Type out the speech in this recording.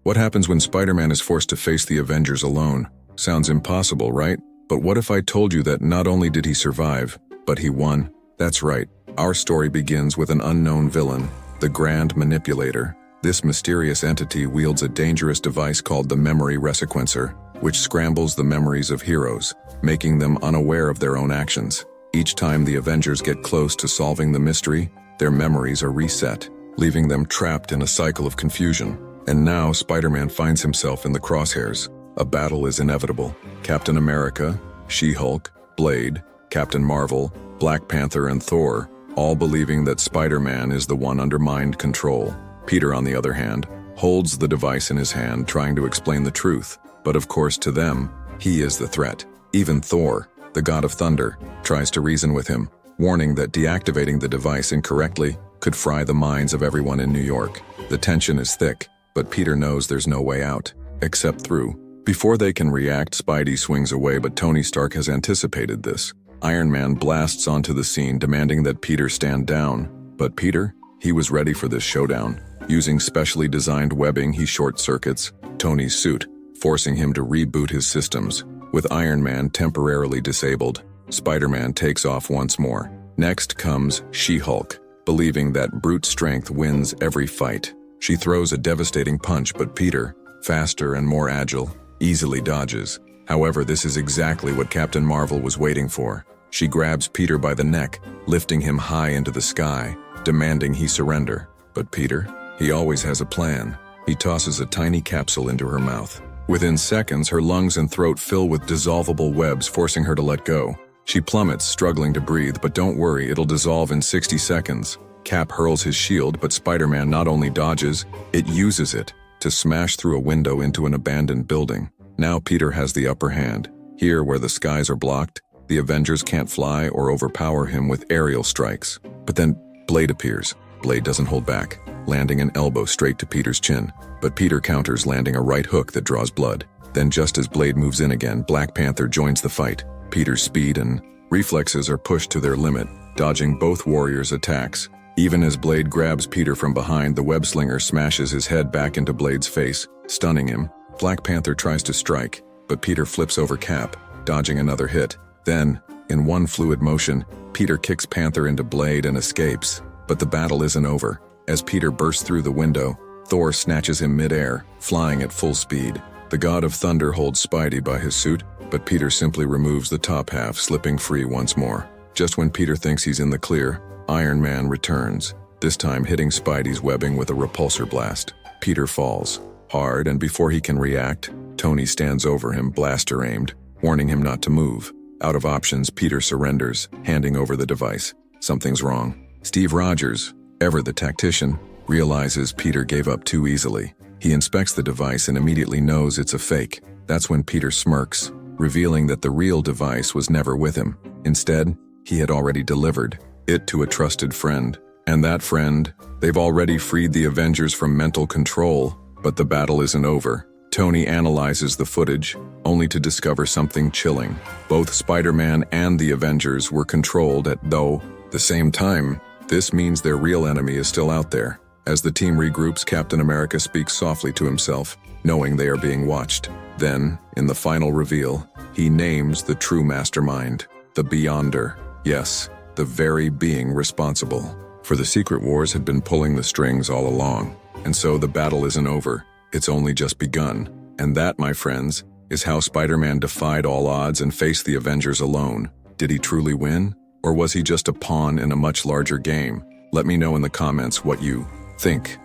What happens when Spider-Man is forced to face the Avengers alone? Sounds impossible, right? But what if I told you that not only did he survive, but he won? That's right. Our story begins with an unknown villain, the Grand Manipulator. This mysterious entity wields a dangerous device called the Memory Resequencer, which scrambles the memories of heroes, making them unaware of their own actions. Each time the Avengers get close to solving the mystery, their memories are reset, leaving them trapped in a cycle of confusion. And now Spider-Man finds himself in the crosshairs. A battle is inevitable. Captain America, She-Hulk, Blade, Captain Marvel, Black Panther, and Thor, all believing that Spider-Man is the one under mind control. Peter, on the other hand, holds the device in his hand, trying to explain the truth. But of course, to them, he is the threat. Even Thor, the god of thunder, tries to reason with him, warning that deactivating the device incorrectly could fry the minds of everyone in New York. The tension is thick, but Peter knows there's no way out, except through. Before they can react, Spidey swings away, but Tony Stark has anticipated this. Iron Man blasts onto the scene, demanding that Peter stand down. But Peter? He was ready for this showdown. Using specially designed webbing, he short-circuits Tony's suit, forcing him to reboot his systems. With Iron Man temporarily disabled, Spider-Man takes off once more. Next comes She-Hulk, believing that brute strength wins every fight. She throws a devastating punch, but Peter, faster and more agile, easily dodges. However, this is exactly what Captain Marvel was waiting for. She grabs Peter by the neck, lifting him high into the sky, demanding he surrender. But Peter? He always has a plan. He tosses a tiny capsule into her mouth. Within seconds, her lungs and throat fill with dissolvable webs, forcing her to let go. She plummets, struggling to breathe, but don't worry, it'll dissolve in 60 seconds. Cap hurls his shield, but Spider-Man not only dodges, it uses it to smash through a window into an abandoned building. Now Peter has the upper hand. Here, where the skies are blocked, the Avengers can't fly or overpower him with aerial strikes. But then Blade appears. Blade doesn't hold back, landing an elbow straight to Peter's chin. But Peter counters, landing a right hook that draws blood. Then just as Blade moves in again, Black Panther joins the fight. Peter's speed and reflexes are pushed to their limit, dodging both warriors' attacks. Even as Blade grabs Peter from behind, the web-slinger smashes his head back into Blade's face, stunning him. Black Panther tries to strike, but Peter flips over Cap, dodging another hit. Then, in one fluid motion, Peter kicks Panther into Blade and escapes. But the battle isn't over. As Peter bursts through the window, Thor snatches him mid-air, flying at full speed. The God of Thunder holds Spidey by his suit, but Peter simply removes the top half, slipping free once more. Just when Peter thinks he's in the clear, Iron Man returns, this time hitting Spidey's webbing with a repulsor blast. Peter falls hard, and before he can react, Tony stands over him, blaster aimed, warning him not to move. Out of options, Peter surrenders, handing over the device. Something's wrong. Steve Rogers, ever the tactician, realizes Peter gave up too easily. He inspects the device and immediately knows it's a fake. That's when Peter smirks, revealing that the real device was never with him. Instead, he had already delivered it to a trusted friend. And that friend, they've already freed the Avengers from mental control, but the battle isn't over. Tony analyzes the footage, only to discover something chilling. Both Spider-Man and the Avengers were controlled at the same time. This means their real enemy is still out there. As the team regroups, Captain America speaks softly to himself, knowing they are being watched. Then, in the final reveal, he names the true mastermind, the Beyonder. Yes, the very being responsible. For the Secret Wars had been pulling the strings all along. And so the battle isn't over. It's only just begun. And that, my friends, is how Spider-Man defied all odds and faced the Avengers alone. Did he truly win? Or was he just a pawn in a much larger game? Let me know in the comments what you think.